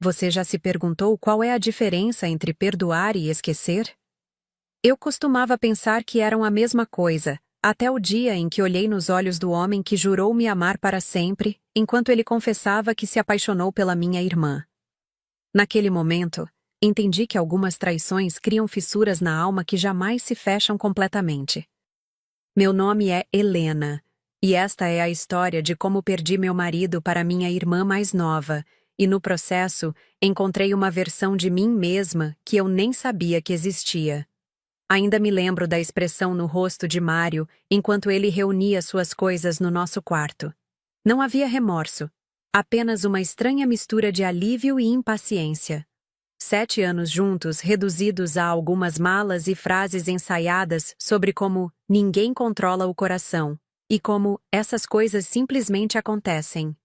Você já se perguntou qual é a diferença entre perdoar e esquecer? Eu costumava pensar que eram a mesma coisa, até o dia em que olhei nos olhos do homem que jurou me amar para sempre, enquanto ele confessava que se apaixonou pela minha irmã. Naquele momento, entendi que algumas traições criam fissuras na alma que jamais se fecham completamente. Meu nome é Helena, e esta é a história de como perdi meu marido para minha irmã mais nova, e no processo encontrei uma versão de mim mesma que eu nem sabia que existia. Ainda me lembro da expressão no rosto de Mário enquanto ele reunia suas coisas no nosso quarto. Não havia remorso, apenas uma estranha mistura de alívio e impaciência. 7 anos juntos, reduzidos a algumas malas e frases ensaiadas sobre como ninguém controla o coração e como essas coisas simplesmente acontecem.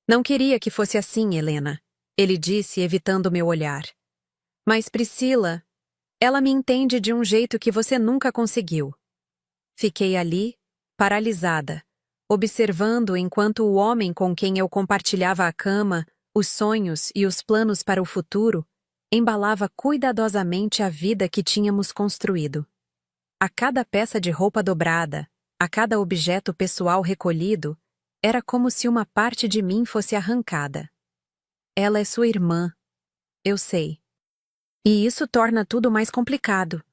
Não queria que fosse assim, Helena, ele disse, evitando meu olhar. Mas Priscila, ela me entende de um jeito que você nunca conseguiu. Fiquei ali, paralisada, observando enquanto o homem com quem eu compartilhava a cama, os sonhos e os planos para o futuro, embalava cuidadosamente a vida que tínhamos construído. A cada peça de roupa dobrada, a cada objeto pessoal recolhido, era como se uma parte de mim fosse arrancada. Ela é sua irmã, eu sei. E isso torna tudo mais complicado,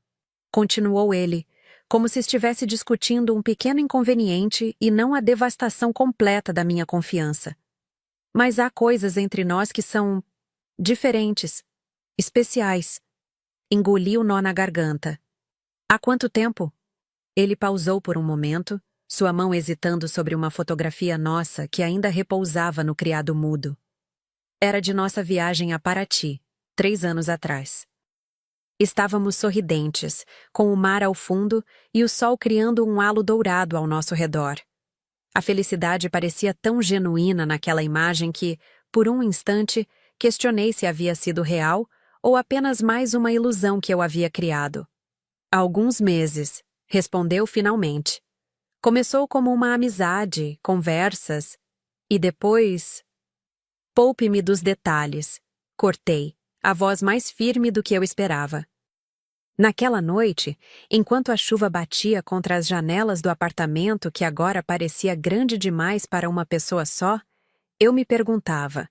continuou ele, como se estivesse discutindo um pequeno inconveniente e não a devastação completa da minha confiança. Mas há coisas entre nós que são diferentes, especiais. Engoli o nó na garganta. Há quanto tempo? Ele pausou por um momento, sua mão hesitando sobre uma fotografia nossa que ainda repousava no criado mudo. Era de nossa viagem a Paraty, 3 anos atrás. Estávamos sorridentes, com o mar ao fundo e o sol criando um halo dourado ao nosso redor. A felicidade parecia tão genuína naquela imagem que, por um instante, questionei se havia sido real ou apenas mais uma ilusão que eu havia criado. Há alguns meses, respondeu finalmente. Começou como uma amizade, conversas, e depois... Poupe-me dos detalhes. Cortei, a voz mais firme do que eu esperava. Naquela noite, enquanto a chuva batia contra as janelas do apartamento que agora parecia grande demais para uma pessoa só, eu me perguntava: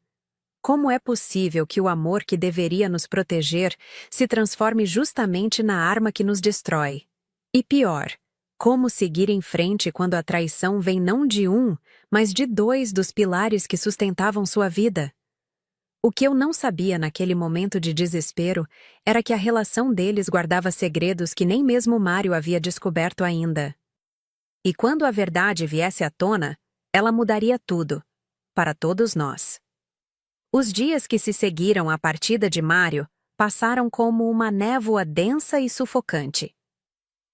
como é possível que o amor que deveria nos proteger se transforme justamente na arma que nos destrói? E pior, como seguir em frente quando a traição vem não de um, mas de 2 dos pilares que sustentavam sua vida? O que eu não sabia naquele momento de desespero era que a relação deles guardava segredos que nem mesmo Mário havia descoberto ainda. E quando a verdade viesse à tona, ela mudaria tudo, para todos nós. Os dias que se seguiram à partida de Mário passaram como uma névoa densa e sufocante.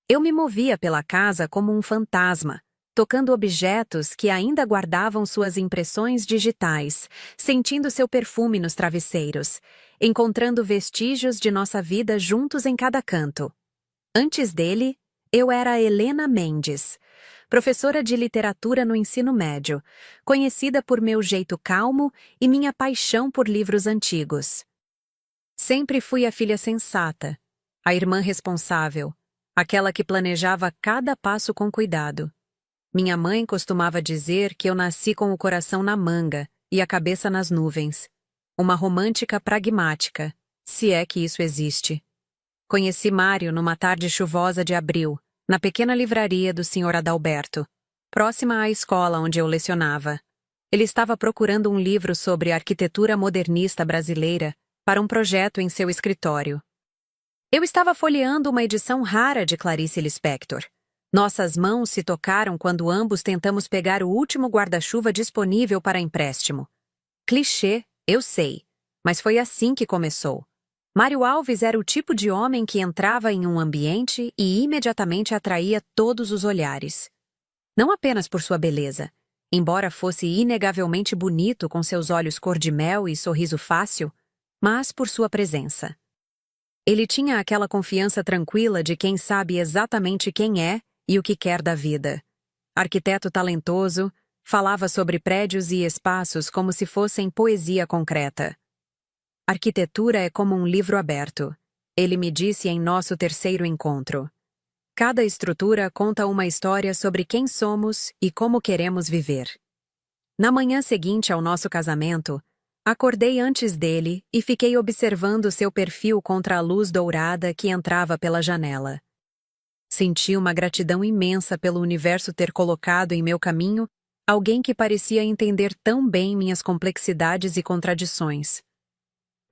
Eu me movia pela casa como um fantasma, tocando objetos que ainda guardavam suas impressões digitais, sentindo seu perfume nos travesseiros, encontrando vestígios de nossa vida juntos em cada canto. Antes dele, eu era Helena Mendes, professora de literatura no ensino médio, conhecida por meu jeito calmo e minha paixão por livros antigos. Sempre fui a filha sensata, a irmã responsável, aquela que planejava cada passo com cuidado. Minha mãe costumava dizer que eu nasci com o coração na manga e a cabeça nas nuvens. Uma romântica pragmática, se é que isso existe. Conheci Mário numa tarde chuvosa de abril, na pequena livraria do Sr. Adalberto, próxima à escola onde eu lecionava. Ele estava procurando um livro sobre arquitetura modernista brasileira para um projeto em seu escritório. Eu estava folheando uma edição rara de Clarice Lispector. Nossas mãos se tocaram quando ambos tentamos pegar o último guarda-chuva disponível para empréstimo. Clichê, eu sei, mas foi assim que começou. Mário Alves era o tipo de homem que entrava em um ambiente e imediatamente atraía todos os olhares. Não apenas por sua beleza, embora fosse inegavelmente bonito com seus olhos cor-de-mel e sorriso fácil, mas por sua presença. Ele tinha aquela confiança tranquila de quem sabe exatamente quem é e o que quer da vida. Arquiteto talentoso, falava sobre prédios e espaços como se fossem poesia concreta. Arquitetura é como um livro aberto. Ele me disse em nosso terceiro encontro. Cada estrutura conta uma história sobre quem somos e como queremos viver. Na manhã seguinte ao nosso casamento, acordei antes dele e fiquei observando seu perfil contra a luz dourada que entrava pela janela. Senti uma gratidão imensa pelo universo ter colocado em meu caminho alguém que parecia entender tão bem minhas complexidades e contradições.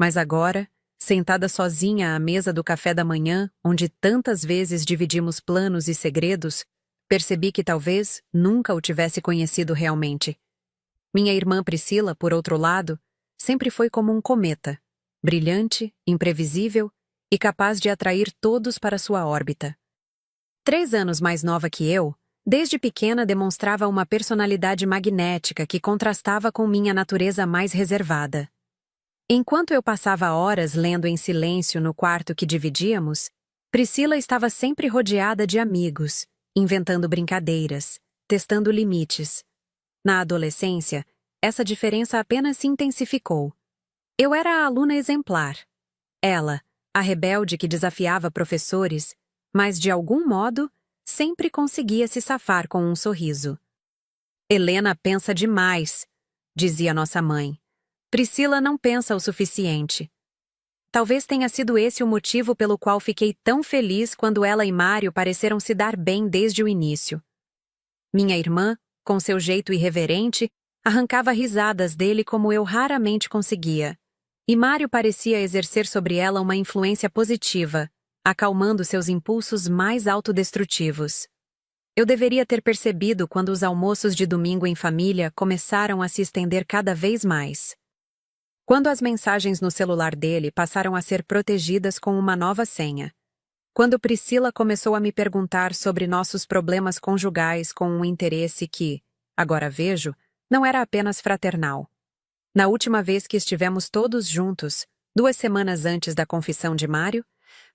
Mas agora, sentada sozinha à mesa do café da manhã, onde tantas vezes dividimos planos e segredos, percebi que talvez nunca o tivesse conhecido realmente. Minha irmã Priscila, por outro lado, sempre foi como um cometa, brilhante, imprevisível e capaz de atrair todos para sua órbita. 3 anos mais nova que eu, desde pequena demonstrava uma personalidade magnética que contrastava com minha natureza mais reservada. Enquanto eu passava horas lendo em silêncio no quarto que dividíamos, Priscila estava sempre rodeada de amigos, inventando brincadeiras, testando limites. Na adolescência, essa diferença apenas se intensificou. Eu era a aluna exemplar. Ela, a rebelde que desafiava professores, mas, de algum modo, sempre conseguia se safar com um sorriso. Helena pensa demais, dizia nossa mãe. Priscila não pensa o suficiente. Talvez tenha sido esse o motivo pelo qual fiquei tão feliz quando ela e Mário pareceram se dar bem desde o início. Minha irmã, com seu jeito irreverente, arrancava risadas dele como eu raramente conseguia. E Mário parecia exercer sobre ela uma influência positiva, acalmando seus impulsos mais autodestrutivos. Eu deveria ter percebido quando os almoços de domingo em família começaram a se estender cada vez mais. Quando as mensagens no celular dele passaram a ser protegidas com uma nova senha. Quando Priscila começou a me perguntar sobre nossos problemas conjugais com um interesse que, agora vejo, não era apenas fraternal. Na última vez que estivemos todos juntos, 2 semanas antes da confissão de Mário,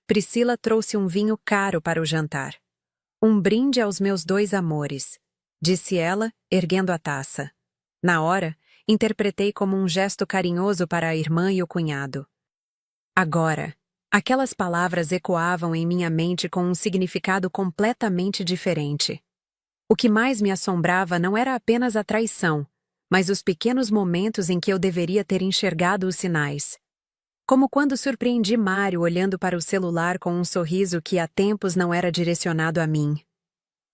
Priscila trouxe um vinho caro para o jantar. Um brinde aos meus 2 amores, disse ela, erguendo a taça. Na hora, interpretei como um gesto carinhoso para a irmã e o cunhado. Agora, aquelas palavras ecoavam em minha mente com um significado completamente diferente. O que mais me assombrava não era apenas a traição, mas os pequenos momentos em que eu deveria ter enxergado os sinais. Como quando surpreendi Mário olhando para o celular com um sorriso que há tempos não era direcionado a mim.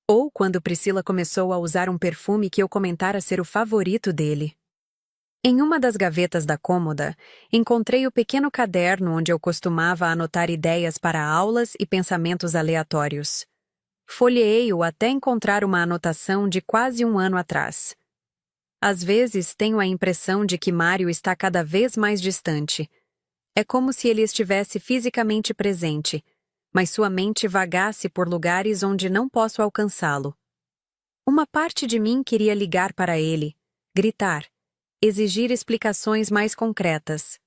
Ou quando Priscila começou a usar um perfume que eu comentara ser o favorito dele. Em uma das gavetas da cômoda, encontrei o pequeno caderno onde eu costumava anotar ideias para aulas e pensamentos aleatórios. Folheei-o até encontrar uma anotação de quase 1 ano atrás. Às vezes tenho a impressão de que Mário está cada vez mais distante. É como se ele estivesse fisicamente presente, mas sua mente vagasse por lugares onde não posso alcançá-lo. Uma parte de mim queria ligar para ele, gritar, exigir explicações mais concretas.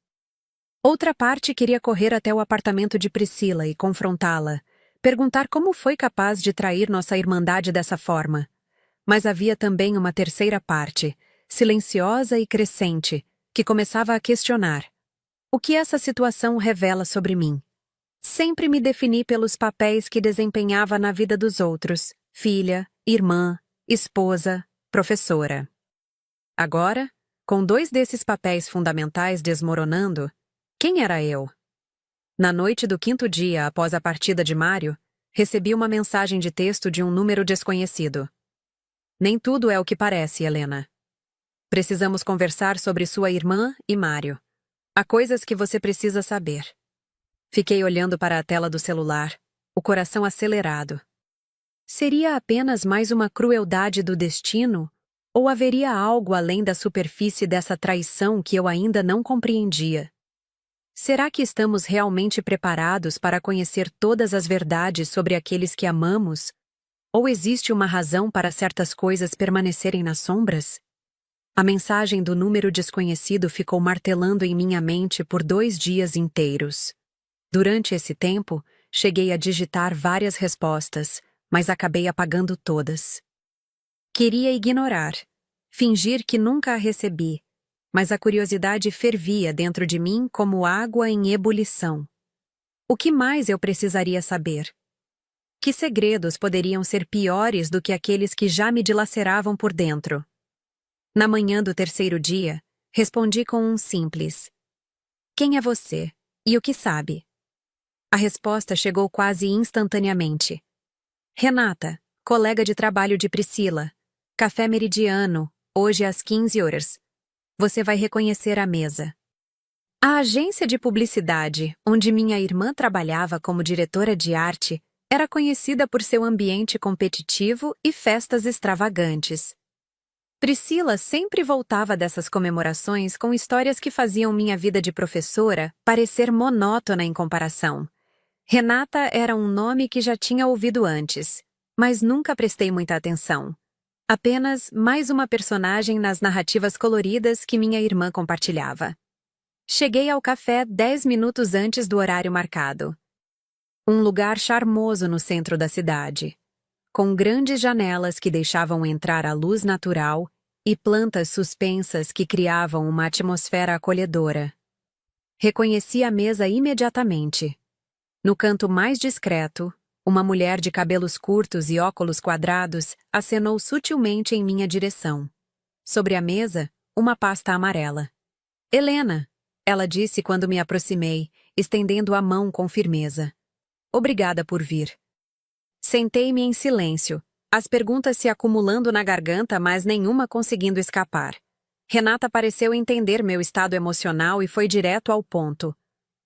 Outra parte queria correr até o apartamento de Priscila e confrontá-la, perguntar como foi capaz de trair nossa irmandade dessa forma. Mas havia também uma terceira parte, silenciosa e crescente, que começava a questionar. O que essa situação revela sobre mim? Sempre me defini pelos papéis que desempenhava na vida dos outros, filha, irmã, esposa, professora. Agora, com 2 desses papéis fundamentais desmoronando, quem era eu? Na noite do 5º dia após a partida de Mário, recebi uma mensagem de texto de um número desconhecido. Nem tudo é o que parece, Helena. Precisamos conversar sobre sua irmã e Mário. Há coisas que você precisa saber. Fiquei olhando para a tela do celular, o coração acelerado. Seria apenas mais uma crueldade do destino? Ou haveria algo além da superfície dessa traição que eu ainda não compreendia? Será que estamos realmente preparados para conhecer todas as verdades sobre aqueles que amamos? Ou existe uma razão para certas coisas permanecerem nas sombras? A mensagem do número desconhecido ficou martelando em minha mente por 2 dias inteiros. Durante esse tempo, cheguei a digitar várias respostas, mas acabei apagando todas. Queria ignorar, fingir que nunca a recebi, mas a curiosidade fervia dentro de mim como água em ebulição. O que mais eu precisaria saber? Que segredos poderiam ser piores do que aqueles que já me dilaceravam por dentro? Na manhã do terceiro dia, respondi com um simples: quem é você? E o que sabe? A resposta chegou quase instantaneamente. Renata, colega de trabalho de Priscila. Café Meridiano, hoje às 15 horas. Você vai reconhecer a mesa. A agência de publicidade, onde minha irmã trabalhava como diretora de arte, era conhecida por seu ambiente competitivo e festas extravagantes. Priscila sempre voltava dessas comemorações com histórias que faziam minha vida de professora parecer monótona em comparação. Renata era um nome que já tinha ouvido antes, mas nunca prestei muita atenção. Apenas mais uma personagem nas narrativas coloridas que minha irmã compartilhava. Cheguei ao café 10 minutos antes do horário marcado. Um lugar charmoso no centro da cidade, com grandes janelas que deixavam entrar a luz natural e plantas suspensas que criavam uma atmosfera acolhedora. Reconheci a mesa imediatamente. No canto mais discreto, uma mulher de cabelos curtos e óculos quadrados acenou sutilmente em minha direção. Sobre a mesa, uma pasta amarela. Helena, ela disse quando me aproximei, estendendo a mão com firmeza. Obrigada por vir. Sentei-me em silêncio, as perguntas se acumulando na garganta, mas nenhuma conseguindo escapar. Renata pareceu entender meu estado emocional e foi direto ao ponto.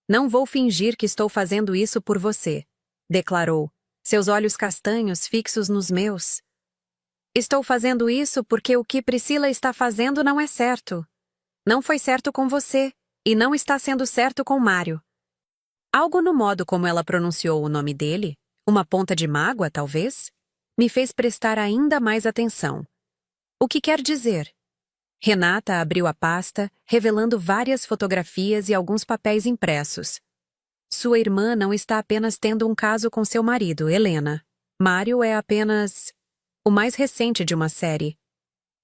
Não vou fingir que estou fazendo isso por você, declarou, seus olhos castanhos fixos nos meus. Estou fazendo isso porque o que Priscila está fazendo não é certo. Não foi certo com você, e não está sendo certo com Mário. Algo no modo como ela pronunciou o nome dele, uma ponta de mágoa, talvez, me fez prestar ainda mais atenção. O que quer dizer? Renata abriu a pasta, revelando várias fotografias e alguns papéis impressos. Sua irmã não está apenas tendo um caso com seu marido, Helena. Mário é apenas o mais recente de uma série.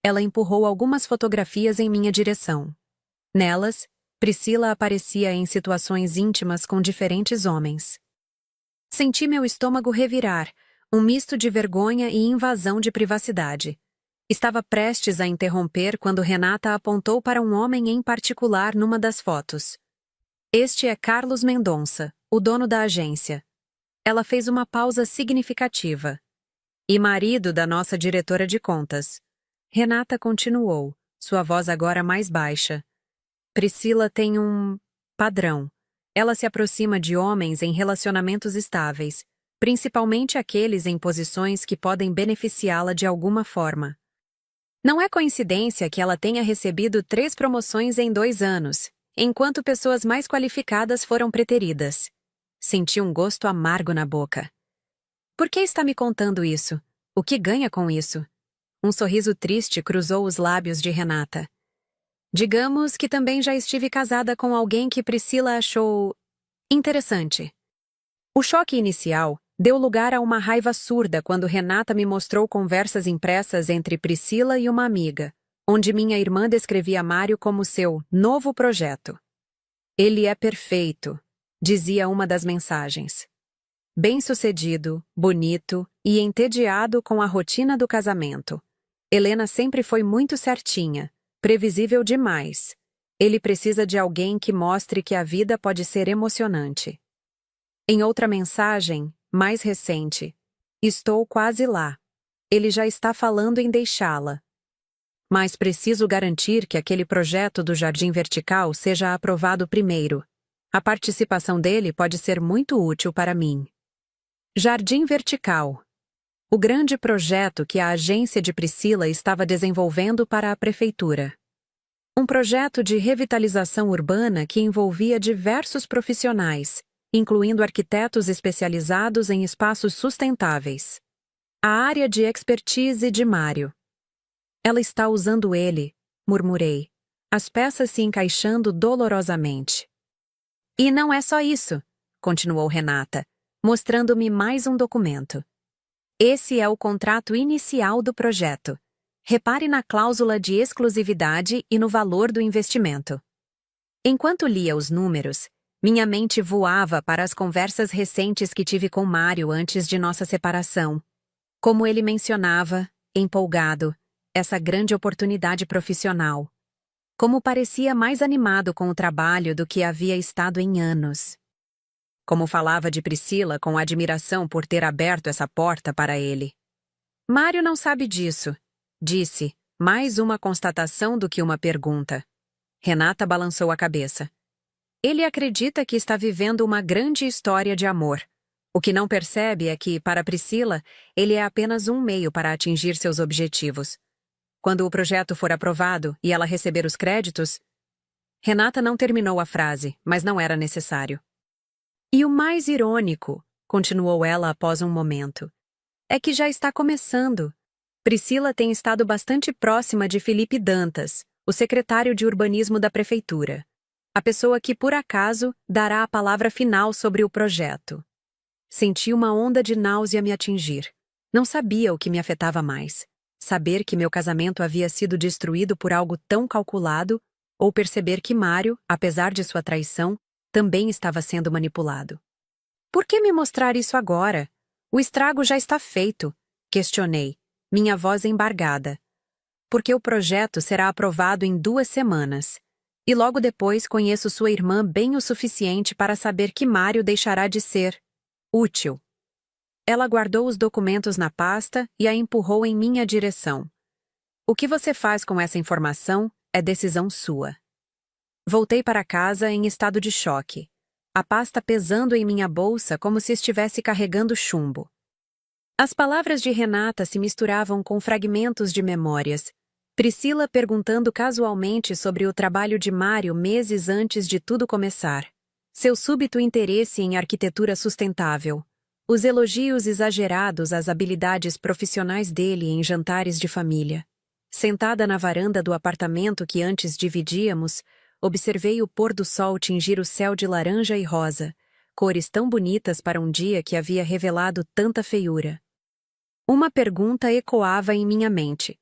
Ela empurrou algumas fotografias em minha direção. Nelas, Priscila aparecia em situações íntimas com diferentes homens. Senti meu estômago revirar, um misto de vergonha e invasão de privacidade. Estava prestes a interromper quando Renata apontou para um homem em particular numa das fotos. Este é Carlos Mendonça, o dono da agência. Ela fez uma pausa significativa. E marido da nossa diretora de contas. Renata continuou, sua voz agora mais baixa. Priscila tem um padrão. Ela se aproxima de homens em relacionamentos estáveis, principalmente aqueles em posições que podem beneficiá-la de alguma forma. Não é coincidência que ela tenha recebido 3 promoções em 2 anos, enquanto pessoas mais qualificadas foram preteridas. Senti um gosto amargo na boca. Por que está me contando isso? O que ganha com isso? Um sorriso triste cruzou os lábios de Renata. Digamos que também já estive casada com alguém que Priscila achou interessante. O choque inicial deu lugar a uma raiva surda quando Renata me mostrou conversas impressas entre Priscila e uma amiga, onde minha irmã descrevia Mário como seu novo projeto. Ele é perfeito, dizia uma das mensagens. Bem-sucedido, bonito e entediado com a rotina do casamento. Helena sempre foi muito certinha, previsível demais. Ele precisa de alguém que mostre que a vida pode ser emocionante. Em outra mensagem, mais recente, estou quase lá. Ele já está falando em deixá-la. Mas preciso garantir que aquele projeto do Jardim Vertical seja aprovado primeiro. A participação dele pode ser muito útil para mim. Jardim Vertical. O grande projeto que a agência de Priscila estava desenvolvendo para a prefeitura. Um projeto de revitalização urbana que envolvia diversos profissionais, incluindo arquitetos especializados em espaços sustentáveis. A área de expertise de Mário. Ela está usando ele, murmurei, as peças se encaixando dolorosamente. E não é só isso, continuou Renata, mostrando-me mais um documento. Esse é o contrato inicial do projeto. Repare na cláusula de exclusividade e no valor do investimento. Enquanto lia os números, minha mente voava para as conversas recentes que tive com Mário antes de nossa separação. Como ele mencionava, empolgado, essa grande oportunidade profissional. Como parecia mais animado com o trabalho do que havia estado em anos. Como falava de Priscila com admiração por ter aberto essa porta para ele. Mário não sabe disso, disse, mais uma constatação do que uma pergunta. Renata balançou a cabeça. Ele acredita que está vivendo uma grande história de amor. O que não percebe é que, para Priscila, ele é apenas um meio para atingir seus objetivos. Quando o projeto for aprovado e ela receber os créditos... Renata não terminou a frase, mas não era necessário. E o mais irônico, continuou ela após um momento, é que já está começando. Priscila tem estado bastante próxima de Felipe Dantas, o secretário de urbanismo da prefeitura. A pessoa que, por acaso, dará a palavra final sobre o projeto. Senti uma onda de náusea me atingir. Não sabia o que me afetava mais. Saber que meu casamento havia sido destruído por algo tão calculado, ou perceber que Mário, apesar de sua traição, também estava sendo manipulado. Por que me mostrar isso agora? O estrago já está feito, questionei, minha voz embargada. Porque o projeto será aprovado em 2 semanas. E logo depois conheço sua irmã bem o suficiente para saber que Mário deixará de ser útil. Ela guardou os documentos na pasta e a empurrou em minha direção. O que você faz com essa informação é decisão sua. Voltei para casa em estado de choque, a pasta pesando em minha bolsa como se estivesse carregando chumbo. As palavras de Renata se misturavam com fragmentos de memórias. Priscila perguntando casualmente sobre o trabalho de Mário meses antes de tudo começar. Seu súbito interesse em arquitetura sustentável. Os elogios exagerados às habilidades profissionais dele em jantares de família. Sentada na varanda do apartamento que antes dividíamos, observei o pôr do sol tingir o céu de laranja e rosa, cores tão bonitas para um dia que havia revelado tanta feiura. Uma pergunta ecoava em minha mente.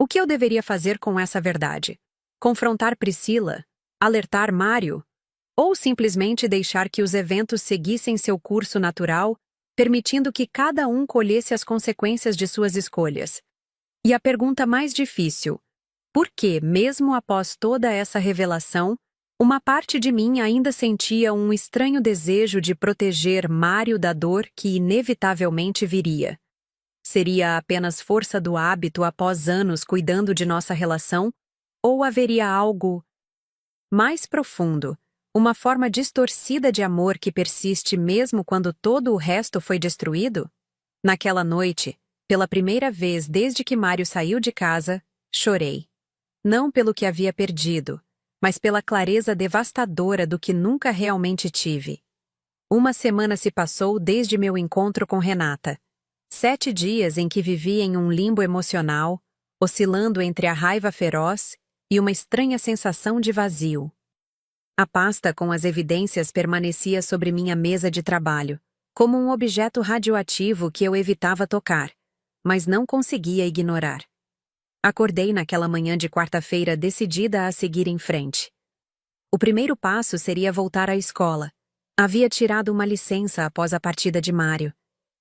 O que eu deveria fazer com essa verdade? Confrontar Priscila? Alertar Mário? Ou simplesmente deixar que os eventos seguissem seu curso natural, permitindo que cada um colhesse as consequências de suas escolhas? E a pergunta mais difícil: por que, mesmo após toda essa revelação, uma parte de mim ainda sentia um estranho desejo de proteger Mário da dor que inevitavelmente viria? Seria apenas força do hábito após anos cuidando de nossa relação? Ou haveria algo mais profundo, uma forma distorcida de amor que persiste mesmo quando todo o resto foi destruído? Naquela noite, pela primeira vez desde que Mário saiu de casa, chorei. Não pelo que havia perdido, mas pela clareza devastadora do que nunca realmente tive. 1 semana se passou desde meu encontro com Renata. 7 dias em que vivi em um limbo emocional, oscilando entre a raiva feroz e uma estranha sensação de vazio. A pasta com as evidências permanecia sobre minha mesa de trabalho, como um objeto radioativo que eu evitava tocar, mas não conseguia ignorar. Acordei naquela manhã de quarta-feira decidida a seguir em frente. O primeiro passo seria voltar à escola. Havia tirado uma licença após a partida de Mário,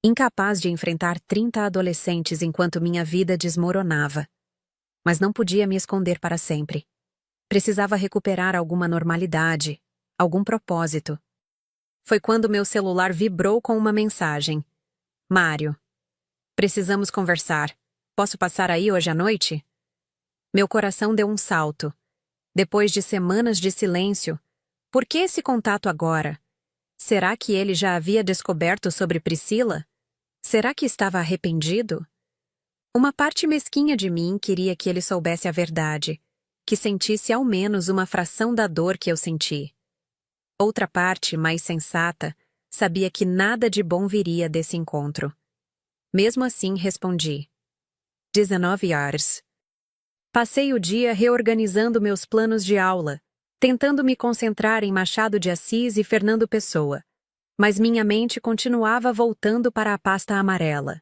incapaz de enfrentar 30 adolescentes enquanto minha vida desmoronava. Mas não podia me esconder para sempre. Precisava recuperar alguma normalidade, algum propósito. Foi quando meu celular vibrou com uma mensagem. Mário. Precisamos conversar. Posso passar aí hoje à noite? Meu coração deu um salto. Depois de semanas de silêncio, por que esse contato agora? Será que ele já havia descoberto sobre Priscila? Será que estava arrependido? Uma parte mesquinha de mim queria que ele soubesse a verdade, que sentisse ao menos uma fração da dor que eu senti. Outra parte, mais sensata, sabia que nada de bom viria desse encontro. Mesmo assim, respondi. 19 horas. Passei o dia reorganizando meus planos de aula, tentando me concentrar em Machado de Assis e Fernando Pessoa, mas minha mente continuava voltando para a pasta amarela.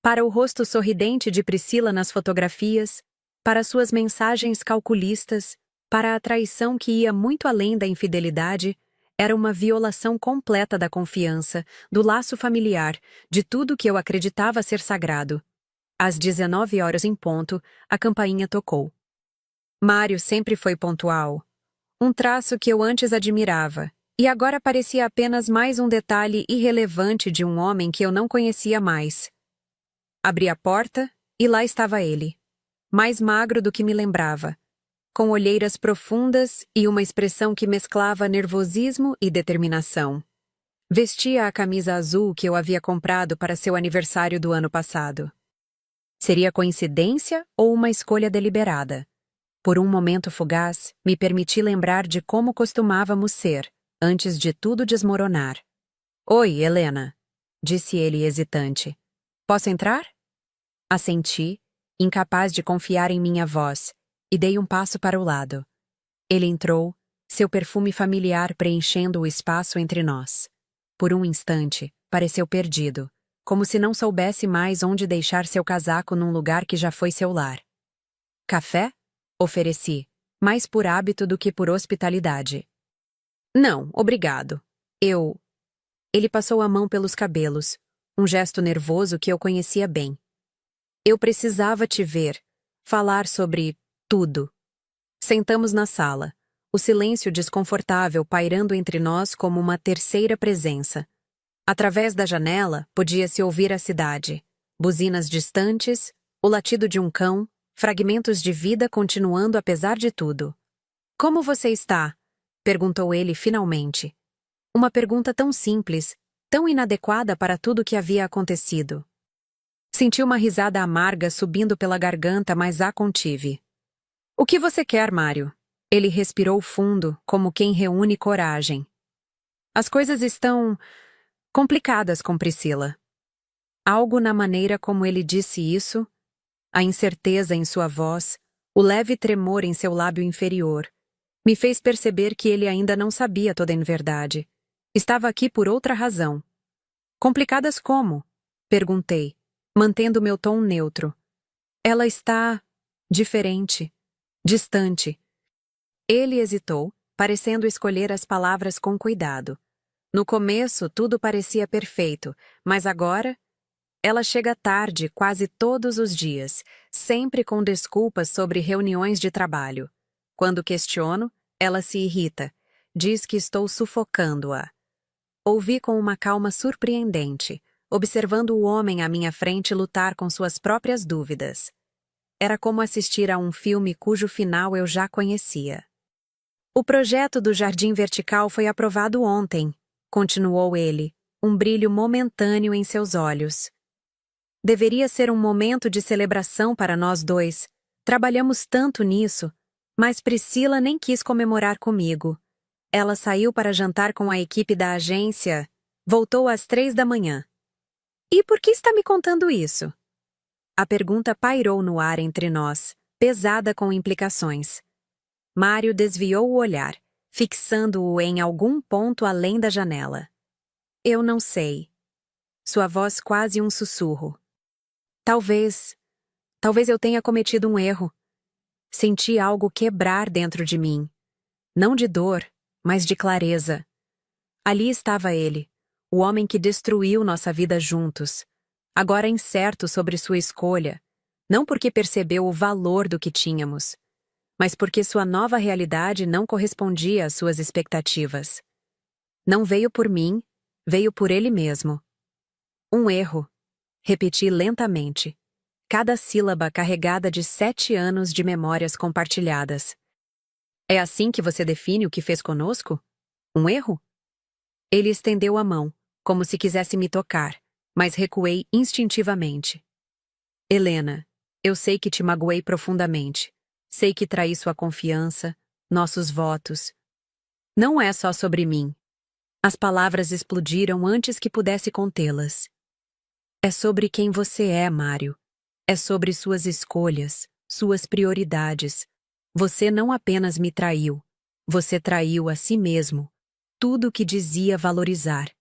Para o rosto sorridente de Priscila nas fotografias, para suas mensagens calculistas, para a traição que ia muito além da infidelidade, era uma violação completa da confiança, do laço familiar, de tudo que eu acreditava ser sagrado. Às 19 horas em ponto, a campainha tocou. Mário sempre foi pontual. Um traço que eu antes admirava, e agora parecia apenas mais um detalhe irrelevante de um homem que eu não conhecia mais. Abri a porta, e lá estava ele. Mais magro do que me lembrava, com olheiras profundas e uma expressão que mesclava nervosismo e determinação. Vestia a camisa azul que eu havia comprado para seu aniversário do ano passado. Seria coincidência ou uma escolha deliberada? Por um momento fugaz, me permiti lembrar de como costumávamos ser, antes de tudo desmoronar. "Oi, Helena", disse ele hesitante. "Posso entrar?" Assenti, incapaz de confiar em minha voz, e dei um passo para o lado. Ele entrou, seu perfume familiar preenchendo o espaço entre nós. Por um instante, pareceu perdido, como se não soubesse mais onde deixar seu casaco num lugar que já foi seu lar. "Café?" ofereci, mais por hábito do que por hospitalidade. "Não, obrigado. Ele passou a mão pelos cabelos, um gesto nervoso que eu conhecia bem. "Eu precisava te ver, falar sobre tudo." Sentamos na sala, o silêncio desconfortável pairando entre nós como uma terceira presença. Através da janela, podia-se ouvir a cidade, buzinas distantes, o latido de um cão, fragmentos de vida continuando apesar de tudo. "Como você está?" perguntou ele finalmente. Uma pergunta tão simples, tão inadequada para tudo o que havia acontecido. Senti uma risada amarga subindo pela garganta, mas a contive. "O que você quer, Mário?" Ele respirou fundo, como quem reúne coragem. "As coisas estão complicadas com Priscila." Algo na maneira como ele disse isso, a incerteza em sua voz, o leve tremor em seu lábio inferior, me fez perceber que ele ainda não sabia toda a verdade. Estava aqui por outra razão. "Complicadas como?" perguntei, mantendo meu tom neutro. "Ela está diferente, distante." Ele hesitou, parecendo escolher as palavras com cuidado. No começo, tudo parecia perfeito, mas agora... Ela chega tarde quase todos os dias, sempre com desculpas sobre reuniões de trabalho. Quando questiono, ela se irrita, diz que estou sufocando-a. Ouvi com uma calma surpreendente, observando o homem à minha frente lutar com suas próprias dúvidas. Era como assistir a um filme cujo final eu já conhecia. "O projeto do jardim vertical foi aprovado ontem", continuou ele, um brilho momentâneo em seus olhos. "Deveria ser um momento de celebração para nós dois. Trabalhamos tanto nisso, mas Priscila nem quis comemorar comigo. Ela saiu para jantar com a equipe da agência. Voltou às 3 da manhã. E por que está me contando isso?" A pergunta pairou no ar entre nós, pesada com implicações. Mário desviou o olhar, fixando-o em algum ponto além da janela. "Eu não sei." Sua voz quase um sussurro. Talvez eu tenha cometido um erro." Senti algo quebrar dentro de mim. Não de dor, mas de clareza. Ali estava ele, o homem que destruiu nossa vida juntos, agora incerto sobre sua escolha, não porque percebeu o valor do que tínhamos, mas porque sua nova realidade não correspondia às suas expectativas. Não veio por mim, veio por ele mesmo. "Um erro", repeti lentamente, cada sílaba carregada de 7 anos de memórias compartilhadas. "É assim que você define o que fez conosco? Um erro?" Ele estendeu a mão, como se quisesse me tocar, mas recuei instintivamente. "Helena, eu sei que te magoei profundamente. Sei que traí sua confiança, nossos votos. Não é só sobre mim." As palavras explodiram antes que pudesse contê-las. "É sobre quem você é, Mário. É sobre suas escolhas, suas prioridades. Você não apenas me traiu, você traiu a si mesmo, tudo o que dizia valorizar."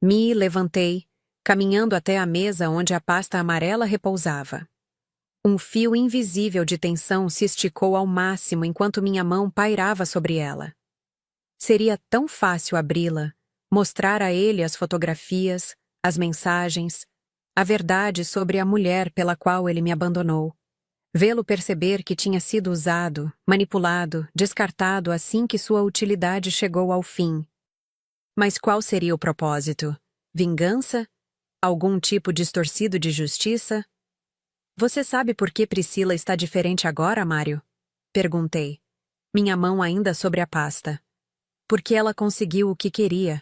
Me levantei, caminhando até a mesa onde a pasta amarela repousava. Um fio invisível de tensão se esticou ao máximo enquanto minha mão pairava sobre ela. Seria tão fácil abri-la, mostrar a ele as fotografias, as mensagens, a verdade sobre a mulher pela qual ele me abandonou. Vê-lo perceber que tinha sido usado, manipulado, descartado assim que sua utilidade chegou ao fim. Mas qual seria o propósito? Vingança? Algum tipo distorcido de justiça? Você sabe por que Priscila está diferente agora, Mário? Perguntei, minha mão ainda sobre a pasta. Porque ela conseguiu o que queria.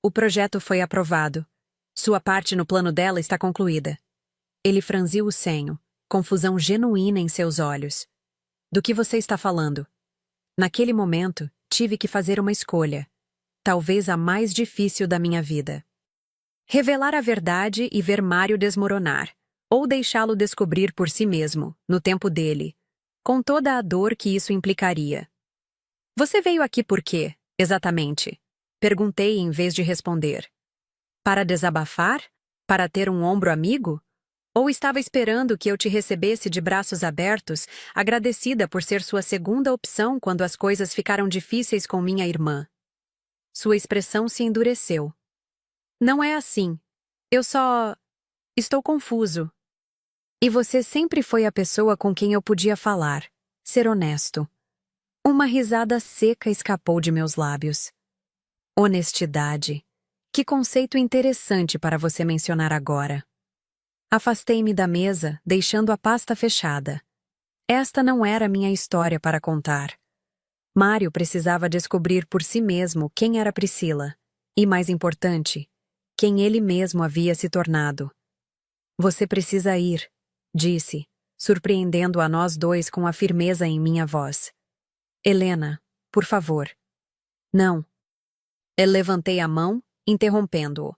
O projeto foi aprovado. Sua parte no plano dela está concluída. Ele franziu o senho, confusão genuína em seus olhos. Do que você está falando? Naquele momento, tive que fazer uma escolha. Talvez a mais difícil da minha vida. Revelar a verdade e ver Mário desmoronar, ou deixá-lo descobrir por si mesmo, no tempo dele, com toda a dor que isso implicaria. Você veio aqui por quê, exatamente? Perguntei em vez de responder. Para desabafar? Para ter um ombro amigo? Ou estava esperando que eu te recebesse de braços abertos, agradecida por ser sua segunda opção quando as coisas ficaram difíceis com minha irmã? Sua expressão se endureceu. Não é assim. Eu só... estou confuso. E você sempre foi a pessoa com quem eu podia falar, ser honesto. Uma risada seca escapou de meus lábios. Honestidade. Que conceito interessante para você mencionar agora. Afastei-me da mesa, deixando a pasta fechada. Esta não era minha história para contar. Mário precisava descobrir por si mesmo quem era Priscila. E, mais importante, quem ele mesmo havia se tornado. Você precisa ir, disse, surpreendendo a nós dois com a firmeza em minha voz. Helena, por favor. Não. Eu levantei a mão, interrompendo-o.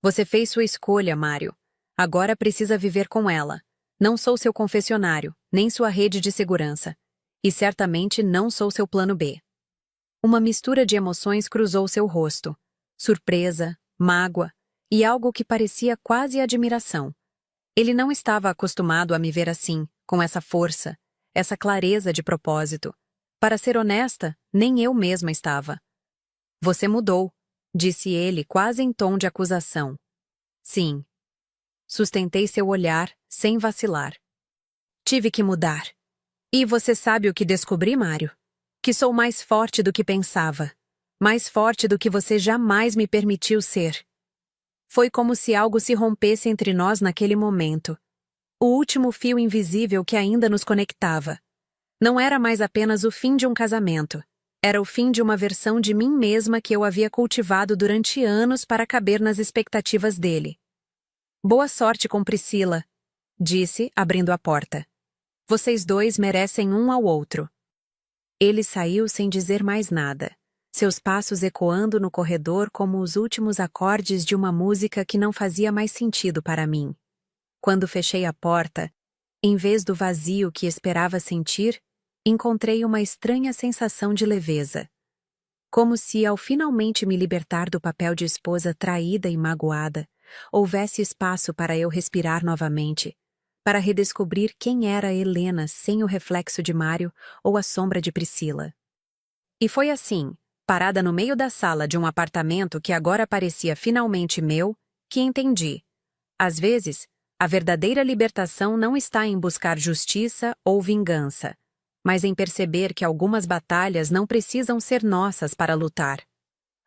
Você fez sua escolha, Mário. Agora precisa viver com ela. Não sou seu confessionário, nem sua rede de segurança. E certamente não sou seu plano B. Uma mistura de emoções cruzou seu rosto. Surpresa, mágoa e algo que parecia quase admiração. Ele não estava acostumado a me ver assim, com essa força, essa clareza de propósito. Para ser honesta, nem eu mesma estava. Você mudou, disse ele quase em tom de acusação. Sim. Sustentei seu olhar, sem vacilar. Tive que mudar. E você sabe o que descobri, Mário? Que sou mais forte do que pensava. Mais forte do que você jamais me permitiu ser. Foi como se algo se rompesse entre nós naquele momento. O último fio invisível que ainda nos conectava. Não era mais apenas o fim de um casamento. Era o fim de uma versão de mim mesma que eu havia cultivado durante anos para caber nas expectativas dele. Boa sorte com Priscila, disse, abrindo a porta. Vocês dois merecem um ao outro. Ele saiu sem dizer mais nada, seus passos ecoando no corredor como os últimos acordes de uma música que não fazia mais sentido para mim. Quando fechei a porta, em vez do vazio que esperava sentir, encontrei uma estranha sensação de leveza. Como se, ao finalmente me libertar do papel de esposa traída e magoada, houvesse espaço para eu respirar novamente, para redescobrir quem era Helena sem o reflexo de Mário ou a sombra de Priscila. E foi assim, parada no meio da sala de um apartamento que agora parecia finalmente meu, que entendi. Às vezes, a verdadeira libertação não está em buscar justiça ou vingança, mas em perceber que algumas batalhas não precisam ser nossas para lutar.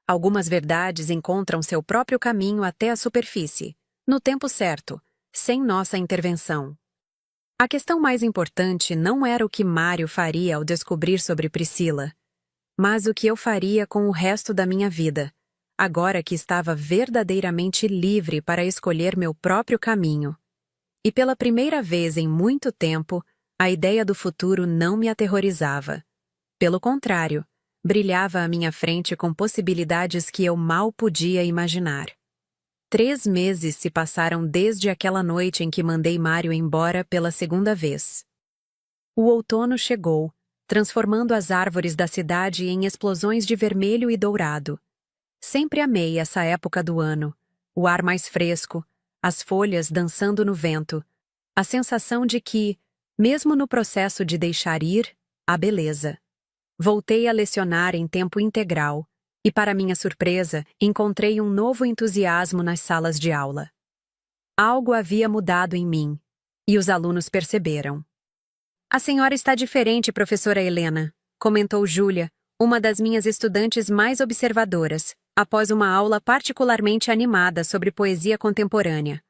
Algumas verdades encontram seu próprio caminho até a superfície, no tempo certo, sem nossa intervenção. A questão mais importante não era o que Mário faria ao descobrir sobre Priscila, mas o que eu faria com o resto da minha vida, agora que estava verdadeiramente livre para escolher meu próprio caminho. E pela primeira vez em muito tempo, a ideia do futuro não me aterrorizava. Pelo contrário, brilhava à minha frente com possibilidades que eu mal podia imaginar. 3 meses se passaram desde aquela noite em que mandei Mário embora pela segunda vez. O outono chegou, transformando as árvores da cidade em explosões de vermelho e dourado. Sempre amei essa época do ano, o ar mais fresco, as folhas dançando no vento, a sensação de que, mesmo no processo de deixar ir, há beleza. Voltei a lecionar em tempo integral e, para minha surpresa, encontrei um novo entusiasmo nas salas de aula. Algo havia mudado em mim, e os alunos perceberam. A senhora está diferente, professora Helena, comentou Júlia, uma das minhas estudantes mais observadoras, após uma aula particularmente animada sobre poesia contemporânea.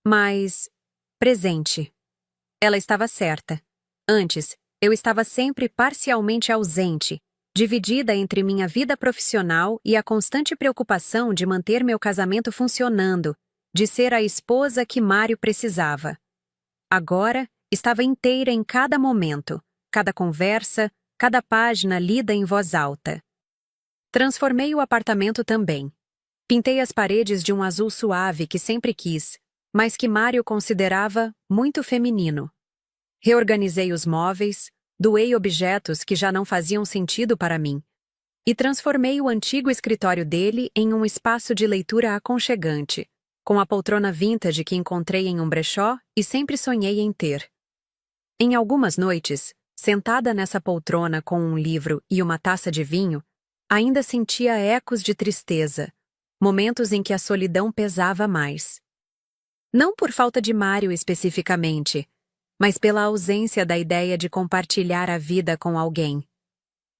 Mas, presente. Ela estava certa. Antes, eu estava sempre parcialmente ausente, dividida entre minha vida profissional e a constante preocupação de manter meu casamento funcionando, de ser a esposa que Mário precisava. Agora, estava inteira em cada momento, cada conversa, cada página lida em voz alta. Transformei o apartamento também. Pintei as paredes de um azul suave que sempre quis, mas que Mário considerava muito feminino. Reorganizei os móveis, doei objetos que já não faziam sentido para mim, e transformei o antigo escritório dele em um espaço de leitura aconchegante, com a poltrona vintage que encontrei em um brechó e sempre sonhei em ter. Em algumas noites, sentada nessa poltrona com um livro e uma taça de vinho, ainda sentia ecos de tristeza, momentos em que a solidão pesava mais. Não por falta de Mário especificamente, mas pela ausência da ideia de compartilhar a vida com alguém.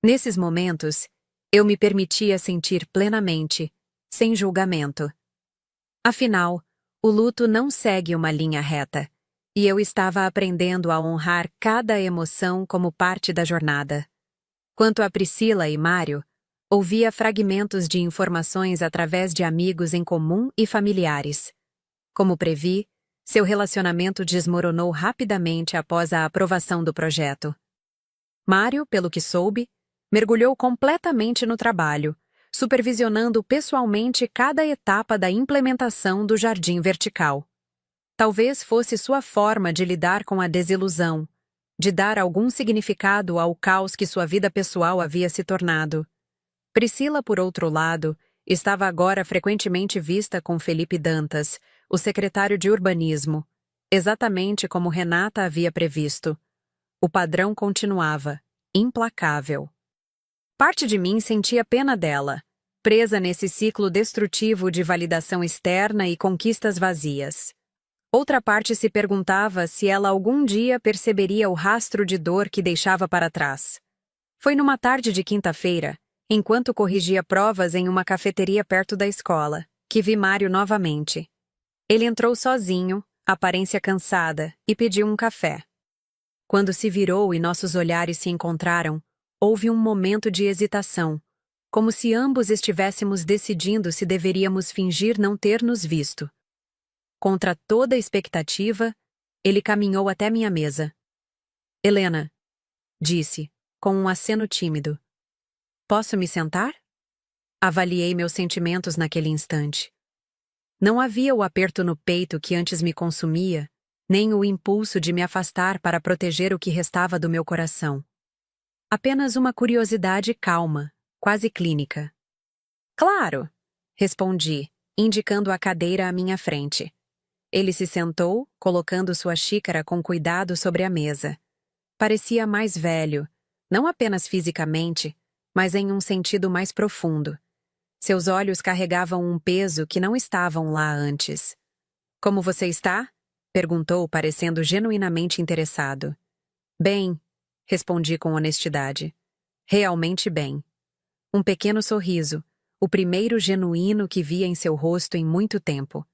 Nesses momentos, eu me permitia sentir plenamente, sem julgamento. Afinal, o luto não segue uma linha reta, e eu estava aprendendo a honrar cada emoção como parte da jornada. Quanto a Priscila e Mário, ouvia fragmentos de informações através de amigos em comum e familiares. Como previ, seu relacionamento desmoronou rapidamente após a aprovação do projeto. Mário, pelo que soube, mergulhou completamente no trabalho, supervisionando pessoalmente cada etapa da implementação do jardim vertical. Talvez fosse sua forma de lidar com a desilusão, de dar algum significado ao caos que sua vida pessoal havia se tornado. Priscila, por outro lado, estava agora frequentemente vista com Felipe Dantas, o secretário de urbanismo, exatamente como Renata havia previsto. O padrão continuava, implacável. Parte de mim sentia pena dela, presa nesse ciclo destrutivo de validação externa e conquistas vazias. Outra parte se perguntava se ela algum dia perceberia o rastro de dor que deixava para trás. Foi numa tarde de quinta-feira, enquanto corrigia provas em uma cafeteria perto da escola, que vi Mário novamente. Ele entrou sozinho, aparência cansada, e pediu um café. Quando se virou e nossos olhares se encontraram, houve um momento de hesitação, como se ambos estivéssemos decidindo se deveríamos fingir não ter nos visto. Contra toda expectativa, ele caminhou até minha mesa. Helena, disse, com um aceno tímido. Posso me sentar? Avaliei meus sentimentos naquele instante. Não havia o aperto no peito que antes me consumia, nem o impulso de me afastar para proteger o que restava do meu coração. Apenas uma curiosidade calma, quase clínica. Claro, respondi, indicando a cadeira à minha frente. Ele se sentou, colocando sua xícara com cuidado sobre a mesa. Parecia mais velho, não apenas fisicamente, mas em um sentido mais profundo. Seus olhos carregavam um peso que não estavam lá antes. Como você está? Perguntou, parecendo genuinamente interessado. Bem, respondi com honestidade. Realmente bem. Um pequeno sorriso, o primeiro genuíno que via em seu rosto em muito tempo.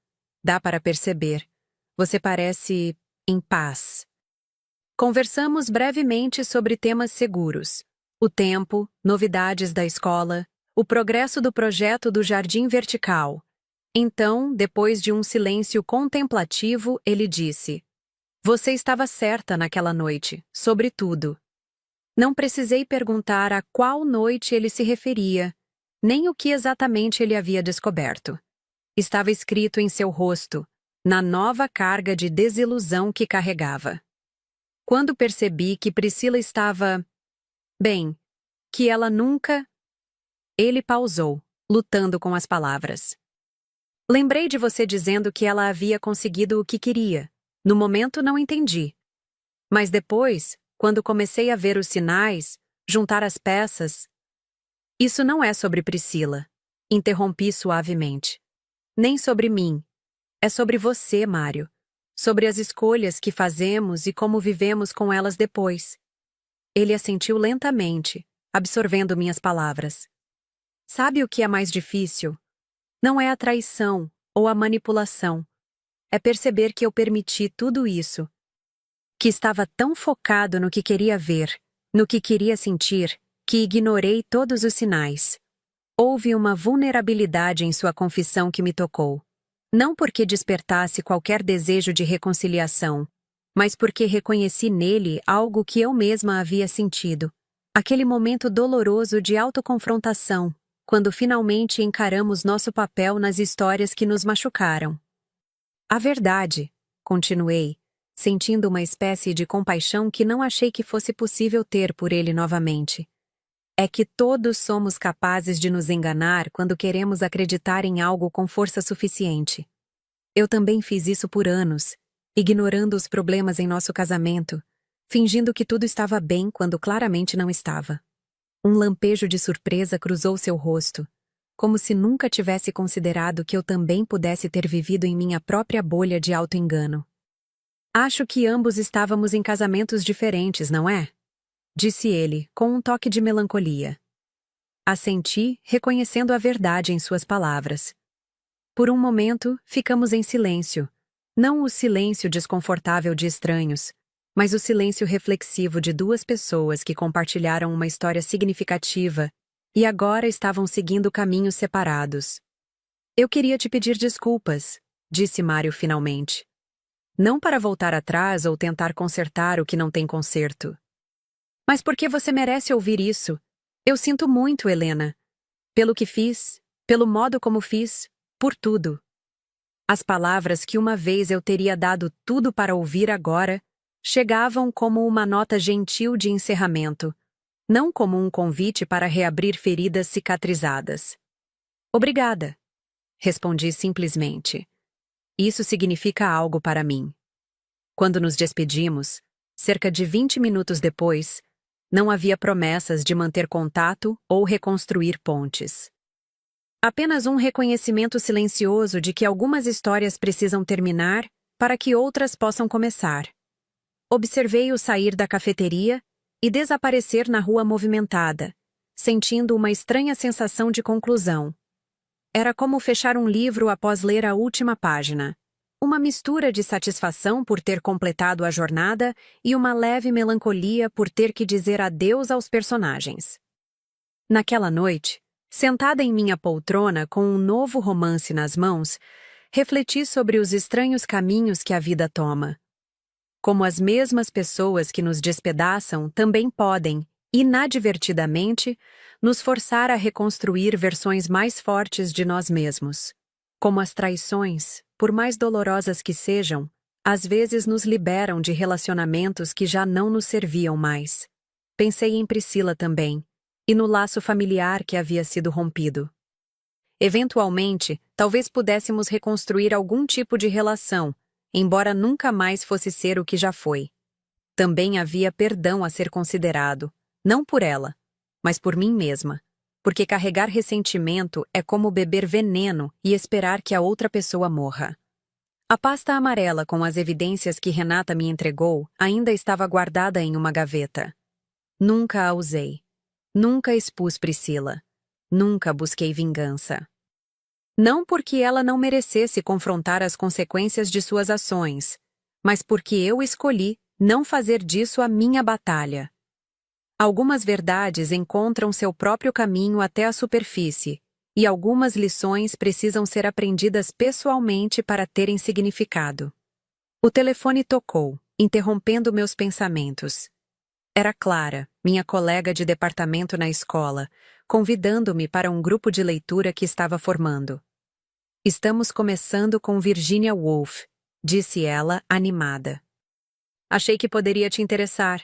Dá para perceber. Você parece em paz. Conversamos brevemente sobre temas seguros. O tempo, novidades da escola, o progresso do projeto do Jardim Vertical. Então, depois de um silêncio contemplativo, ele disse: Você estava certa naquela noite, sobre tudo. Não precisei perguntar a qual noite ele se referia, nem o que exatamente ele havia descoberto. Estava escrito em seu rosto, na nova carga de desilusão que carregava. Quando percebi que Priscila estava... bem, que ela nunca... Ele pausou, lutando com as palavras. Lembrei de você dizendo que ela havia conseguido o que queria. No momento não entendi. Mas depois, quando comecei a ver os sinais, juntar as peças... Isso não é sobre Priscila. Interrompi suavemente. Nem sobre mim. É sobre você, Mário. Sobre as escolhas que fazemos e como vivemos com elas depois. Ele assentiu lentamente, absorvendo minhas palavras. Sabe o que é mais difícil? Não é a traição ou a manipulação. É perceber que eu permiti tudo isso. Que estava tão focado no que queria ver, no que queria sentir, que ignorei todos os sinais. Houve uma vulnerabilidade em sua confissão que me tocou. Não porque despertasse qualquer desejo de reconciliação, mas porque reconheci nele algo que eu mesma havia sentido. Aquele momento doloroso de autoconfrontação, quando finalmente encaramos nosso papel nas histórias que nos machucaram. A verdade, continuei, sentindo uma espécie de compaixão que não achei que fosse possível ter por ele novamente. É que todos somos capazes de nos enganar quando queremos acreditar em algo com força suficiente. Eu também fiz isso por anos, ignorando os problemas em nosso casamento, fingindo que tudo estava bem quando claramente não estava. Um lampejo de surpresa cruzou seu rosto, como se nunca tivesse considerado que eu também pudesse ter vivido em minha própria bolha de auto-engano. Acho que ambos estávamos em casamentos diferentes, não é? Disse ele, com um toque de melancolia. Assenti, reconhecendo a verdade em suas palavras. Por um momento, ficamos em silêncio. Não o silêncio desconfortável de estranhos, mas o silêncio reflexivo de duas pessoas que compartilharam uma história significativa e agora estavam seguindo caminhos separados. Eu queria te pedir desculpas, disse Mário finalmente. Não para voltar atrás ou tentar consertar o que não tem conserto. Mas por que você merece ouvir isso? Eu sinto muito, Helena. Pelo que fiz, pelo modo como fiz, por tudo. As palavras que uma vez eu teria dado tudo para ouvir agora chegavam como uma nota gentil de encerramento, não como um convite para reabrir feridas cicatrizadas. Obrigada, respondi simplesmente. Isso significa algo para mim. Quando nos despedimos, cerca de 20 minutos depois, não havia promessas de manter contato ou reconstruir pontes. Apenas um reconhecimento silencioso de que algumas histórias precisam terminar para que outras possam começar. Observei-o sair da cafeteria e desaparecer na rua movimentada, sentindo uma estranha sensação de conclusão. Era como fechar um livro após ler a última página. Uma mistura de satisfação por ter completado a jornada e uma leve melancolia por ter que dizer adeus aos personagens. Naquela noite, sentada em minha poltrona com um novo romance nas mãos, refleti sobre os estranhos caminhos que a vida toma. Como as mesmas pessoas que nos despedaçam também podem, inadvertidamente, nos forçar a reconstruir versões mais fortes de nós mesmos. Como as traições, por mais dolorosas que sejam, às vezes nos liberam de relacionamentos que já não nos serviam mais. Pensei em Priscila também, e no laço familiar que havia sido rompido. Eventualmente, talvez pudéssemos reconstruir algum tipo de relação, embora nunca mais fosse ser o que já foi. Também havia perdão a ser considerado, não por ela, mas por mim mesma, porque carregar ressentimento é como beber veneno e esperar que a outra pessoa morra. A pasta amarela com as evidências que Renata me entregou ainda estava guardada em uma gaveta. Nunca a usei. Nunca expus Priscila. Nunca busquei vingança. Não porque ela não merecesse confrontar as consequências de suas ações, mas porque eu escolhi não fazer disso a minha batalha. Algumas verdades encontram seu próprio caminho até a superfície, e algumas lições precisam ser aprendidas pessoalmente para terem significado. O telefone tocou, interrompendo meus pensamentos. Era Clara, minha colega de departamento na escola, convidando-me para um grupo de leitura que estava formando. Estamos começando com Virginia Woolf, disse ela, animada. Achei que poderia te interessar.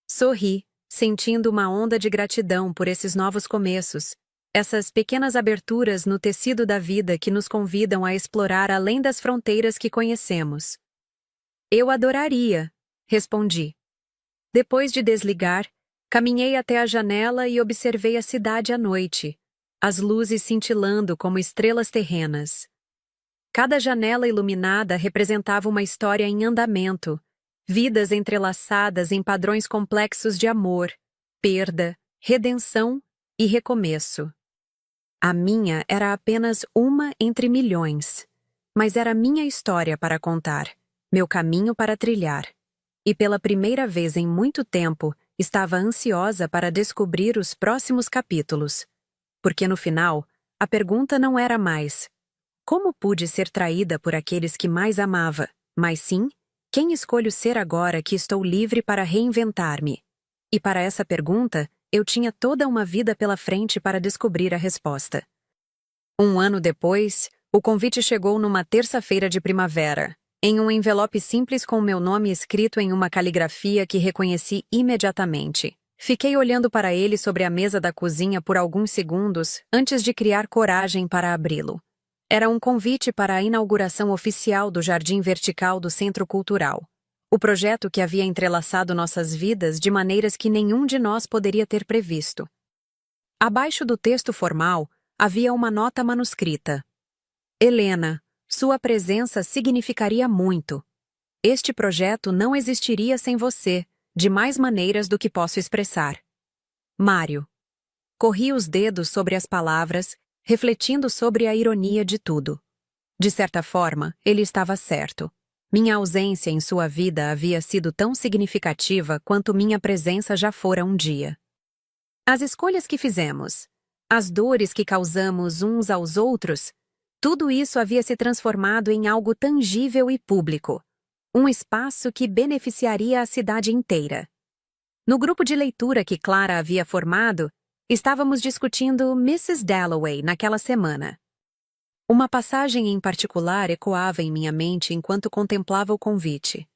Sorri, sentindo uma onda de gratidão por esses novos começos, Essas pequenas aberturas no tecido da vida que nos convidam a explorar além das fronteiras que conhecemos. Eu adoraria, respondi. Depois de desligar, caminhei até a janela e observei a cidade à noite, as luzes cintilando como estrelas terrenas. Cada janela iluminada representava uma história em andamento, vidas entrelaçadas em padrões complexos de amor, perda, redenção e recomeço. A minha era apenas uma entre milhões, mas era minha história para contar, meu caminho para trilhar. E pela primeira vez em muito tempo, estava ansiosa para descobrir os próximos capítulos. Porque no final, a pergunta não era mais: como pude ser traída por aqueles que mais amava? Mas sim, quem escolho ser agora que estou livre para reinventar-me? E para essa pergunta, eu tinha toda uma vida pela frente para descobrir a resposta. Um ano depois, o convite chegou numa terça-feira de primavera, em um envelope simples com meu nome escrito em uma caligrafia que reconheci imediatamente. Fiquei olhando para ele sobre a mesa da cozinha por alguns segundos antes de criar coragem para abri-lo. Era um convite para a inauguração oficial do Jardim Vertical do Centro Cultural. O projeto que havia entrelaçado nossas vidas de maneiras que nenhum de nós poderia ter previsto. Abaixo do texto formal, havia uma nota manuscrita. Helena, sua presença significaria muito. Este projeto não existiria sem você, de mais maneiras do que posso expressar. Mário. Corri os dedos sobre as palavras, refletindo sobre a ironia de tudo. De certa forma, ele estava certo. Minha ausência em sua vida havia sido tão significativa quanto minha presença já fora um dia. As escolhas que fizemos, as dores que causamos uns aos outros, tudo isso havia se transformado em algo tangível e público. Um espaço que beneficiaria a cidade inteira. No grupo de leitura que Clara havia formado, estávamos discutindo Mrs. Dalloway naquela semana. Uma passagem em particular ecoava em minha mente enquanto contemplava o convite.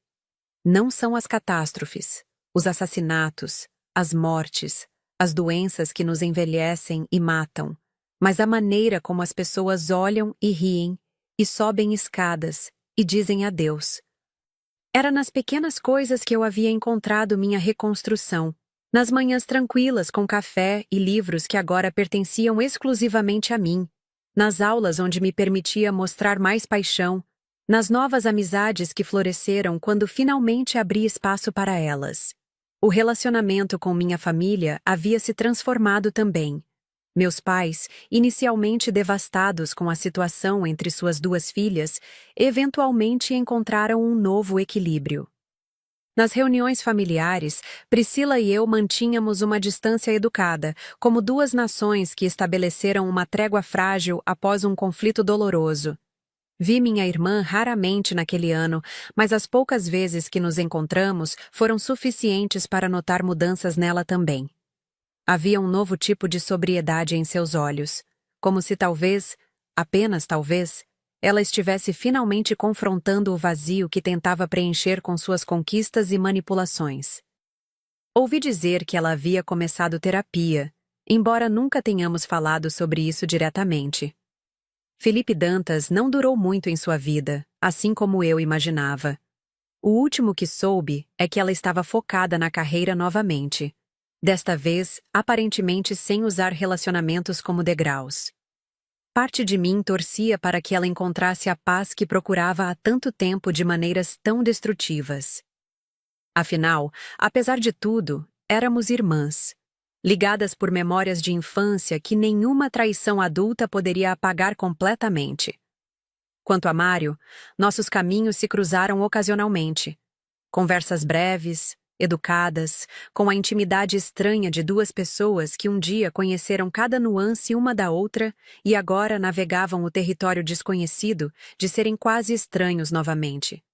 Não são as catástrofes, os assassinatos, as mortes, as doenças que nos envelhecem e matam, mas a maneira como as pessoas olham e riem, e sobem escadas, e dizem adeus. Era nas pequenas coisas que eu havia encontrado minha reconstrução, nas manhãs tranquilas com café e livros que agora pertenciam exclusivamente a mim, nas aulas onde me permitia mostrar mais paixão, nas novas amizades que floresceram quando finalmente abri espaço para elas. O relacionamento com minha família havia se transformado também. Meus pais, inicialmente devastados com a situação entre suas duas filhas, eventualmente encontraram um novo equilíbrio. Nas reuniões familiares, Priscila e eu mantínhamos uma distância educada, como duas nações que estabeleceram uma trégua frágil após um conflito doloroso. Vi minha irmã raramente naquele ano, mas as poucas vezes que nos encontramos foram suficientes para notar mudanças nela também. Havia um novo tipo de sobriedade em seus olhos, como se talvez, apenas talvez, ela estivesse finalmente confrontando o vazio que tentava preencher com suas conquistas e manipulações. Ouvi dizer que ela havia começado terapia, embora nunca tenhamos falado sobre isso diretamente. Felipe Dantas não durou muito em sua vida, assim como eu imaginava. O último que soube é que ela estava focada na carreira novamente. Desta vez, aparentemente sem usar relacionamentos como degraus. Parte de mim torcia para que ela encontrasse a paz que procurava há tanto tempo de maneiras tão destrutivas. Afinal, apesar de tudo, éramos irmãs, ligadas por memórias de infância que nenhuma traição adulta poderia apagar completamente. Quanto a Mário, nossos caminhos se cruzaram ocasionalmente. Conversas breves, educadas, com a intimidade estranha de duas pessoas que um dia conheceram cada nuance uma da outra e agora navegavam o território desconhecido de serem quase estranhos novamente.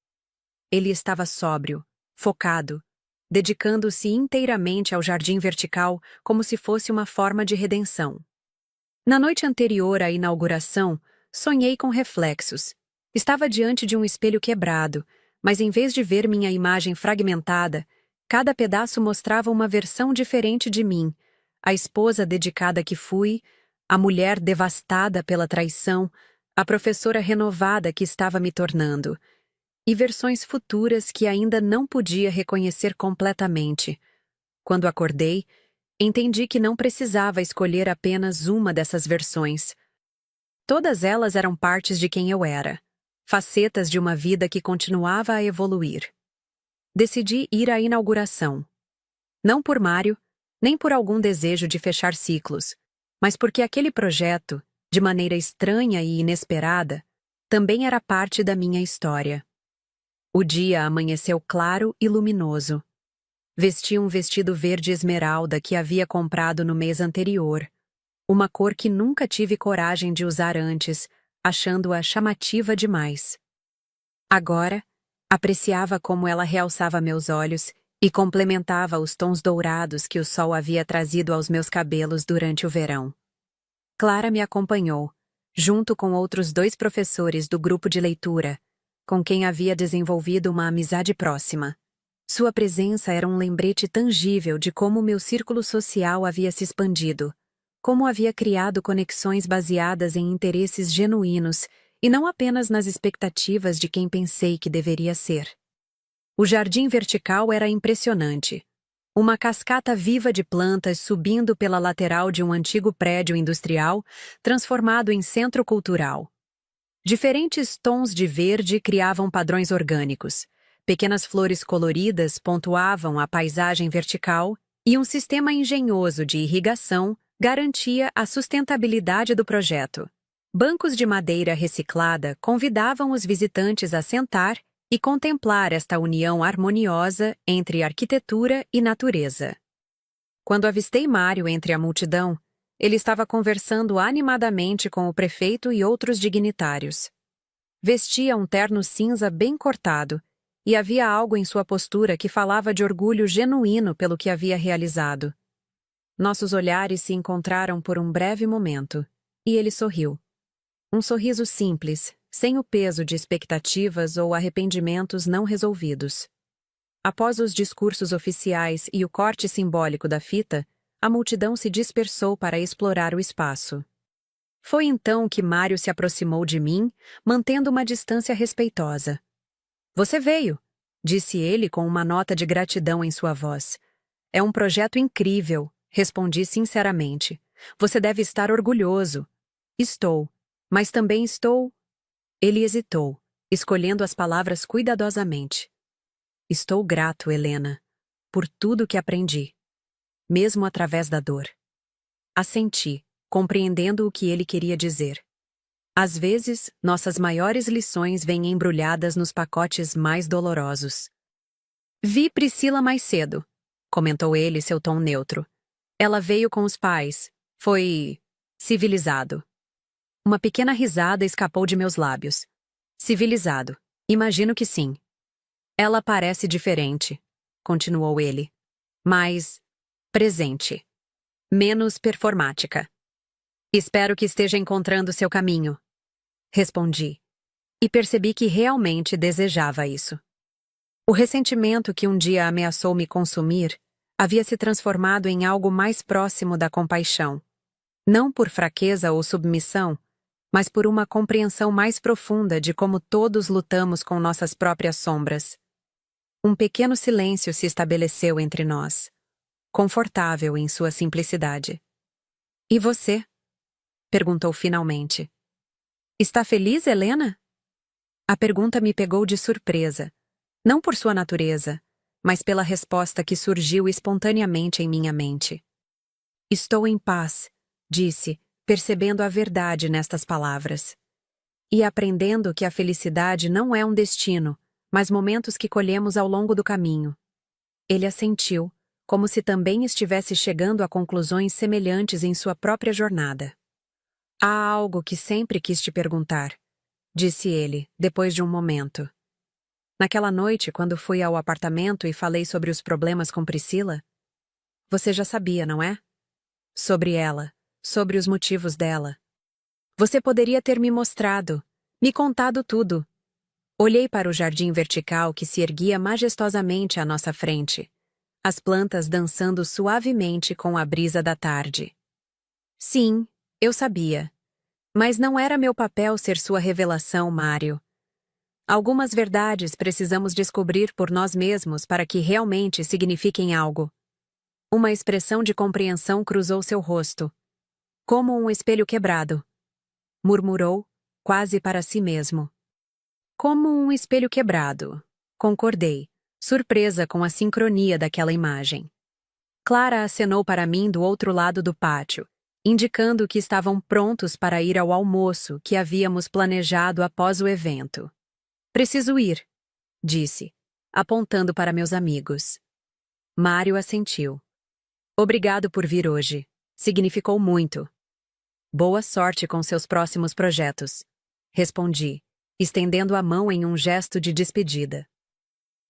Ele estava sóbrio, focado, dedicando-se inteiramente ao jardim vertical como se fosse uma forma de redenção. Na noite anterior à inauguração, sonhei com reflexos. Estava diante de um espelho quebrado, mas em vez de ver minha imagem fragmentada, cada pedaço mostrava uma versão diferente de mim, a esposa dedicada que fui, a mulher devastada pela traição, a professora renovada que estava me tornando, e versões futuras que ainda não podia reconhecer completamente. Quando acordei, entendi que não precisava escolher apenas uma dessas versões. Todas elas eram partes de quem eu era, facetas de uma vida que continuava a evoluir. Decidi ir à inauguração. Não por Mário, nem por algum desejo de fechar ciclos, mas porque aquele projeto, de maneira estranha e inesperada, também era parte da minha história. O dia amanheceu claro e luminoso. Vesti um vestido verde esmeralda que havia comprado no mês anterior, uma cor que nunca tive coragem de usar antes, achando-a chamativa demais. Agora, apreciava como ela realçava meus olhos e complementava os tons dourados que o sol havia trazido aos meus cabelos durante o verão. Clara me acompanhou, junto com outros 2 professores do grupo de leitura, com quem havia desenvolvido uma amizade próxima. Sua presença era um lembrete tangível de como meu círculo social havia se expandido, como havia criado conexões baseadas em interesses genuínos e não apenas nas expectativas de quem pensei que deveria ser. O jardim vertical era impressionante. Uma cascata viva de plantas subindo pela lateral de um antigo prédio industrial, transformado em centro cultural. Diferentes tons de verde criavam padrões orgânicos. Pequenas flores coloridas pontuavam a paisagem vertical e um sistema engenhoso de irrigação garantia a sustentabilidade do projeto. Bancos de madeira reciclada convidavam os visitantes a sentar e contemplar esta união harmoniosa entre arquitetura e natureza. Quando avistei Mário entre a multidão, ele estava conversando animadamente com o prefeito e outros dignitários. Vestia um terno cinza bem cortado, e havia algo em sua postura que falava de orgulho genuíno pelo que havia realizado. Nossos olhares se encontraram por um breve momento, e ele sorriu. Um sorriso simples, sem o peso de expectativas ou arrependimentos não resolvidos. Após os discursos oficiais e o corte simbólico da fita, a multidão se dispersou para explorar o espaço. Foi então que Mário se aproximou de mim, mantendo uma distância respeitosa. "Você veio", disse ele com uma nota de gratidão em sua voz. "É um projeto incrível", respondi sinceramente. "Você deve estar orgulhoso." "Estou, mas também estou..." Ele hesitou, escolhendo as palavras cuidadosamente. "Estou grato, Helena, por tudo que aprendi, mesmo através da dor." Assenti, compreendendo o que ele queria dizer. Às vezes, nossas maiores lições vêm embrulhadas nos pacotes mais dolorosos. "Vi Priscila mais cedo", comentou ele, seu tom neutro. "Ela veio com os pais. Foi... civilizado." Uma pequena risada escapou de meus lábios. "Civilizado. Imagino que sim." "Ela parece diferente", continuou ele. "Mais... presente. Menos performática." "Espero que esteja encontrando seu caminho", respondi. E percebi que realmente desejava isso. O ressentimento que um dia ameaçou me consumir havia se transformado em algo mais próximo da compaixão. Não por fraqueza ou submissão, mas por uma compreensão mais profunda de como todos lutamos com nossas próprias sombras. Um pequeno silêncio se estabeleceu entre nós, confortável em sua simplicidade. "E você?", perguntou finalmente. "Está feliz, Helena?" A pergunta me pegou de surpresa, não por sua natureza, mas pela resposta que surgiu espontaneamente em minha mente. "Estou em paz", disse, percebendo a verdade nestas palavras. "E aprendendo que a felicidade não é um destino, mas momentos que colhemos ao longo do caminho." Ele assentiu, como se também estivesse chegando a conclusões semelhantes em sua própria jornada. "Há algo que sempre quis te perguntar", disse ele, depois de um momento. "Naquela noite, quando fui ao apartamento e falei sobre os problemas com Priscila, você já sabia, não é? Sobre ela, sobre os motivos dela. Você poderia ter me mostrado, me contado tudo." Olhei para o jardim vertical que se erguia majestosamente à nossa frente, as plantas dançando suavemente com a brisa da tarde. "Sim", Eu sabia. Mas não era meu papel ser sua revelação, Mário. Algumas verdades precisamos descobrir por nós mesmos para que realmente signifiquem algo. Uma expressão de compreensão cruzou seu rosto. Como um espelho quebrado. Murmurou, quase para si mesmo. Como um espelho quebrado. Concordei, surpresa com a sincronia daquela imagem. Clara acenou para mim do outro lado do pátio, indicando que estavam prontos para ir ao almoço que havíamos planejado após o evento. Preciso ir, disse, apontando para meus amigos. Mário assentiu. Obrigado por vir hoje. Significou muito. Boa sorte com seus próximos projetos, respondi, estendendo a mão em um gesto de despedida.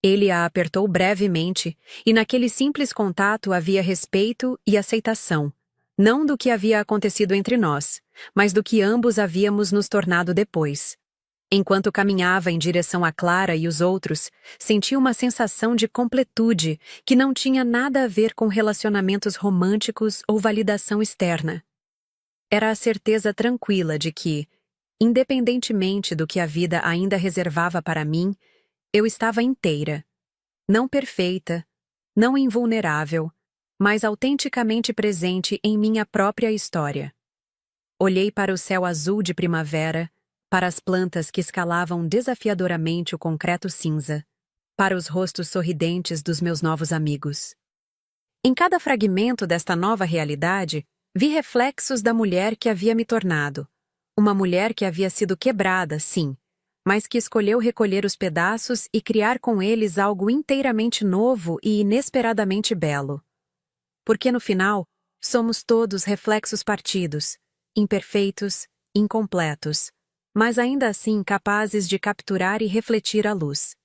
Ele a apertou brevemente, e naquele simples contato havia respeito e aceitação, não do que havia acontecido entre nós, mas do que ambos havíamos nos tornado depois. Enquanto caminhava em direção a Clara e os outros, senti uma sensação de completude que não tinha nada a ver com relacionamentos românticos ou validação externa. Era a certeza tranquila de que, independentemente do que a vida ainda reservava para mim, eu estava inteira. Não perfeita, não invulnerável, mas autenticamente presente em minha própria história. Olhei para o céu azul de primavera, para as plantas que escalavam desafiadoramente o concreto cinza, para os rostos sorridentes dos meus novos amigos. Em cada fragmento desta nova realidade, vi reflexos da mulher que havia me tornado. Uma mulher que havia sido quebrada, sim, mas que escolheu recolher os pedaços e criar com eles algo inteiramente novo e inesperadamente belo. Porque no final, somos todos reflexos partidos, imperfeitos, incompletos, mas ainda assim capazes de capturar e refletir a luz.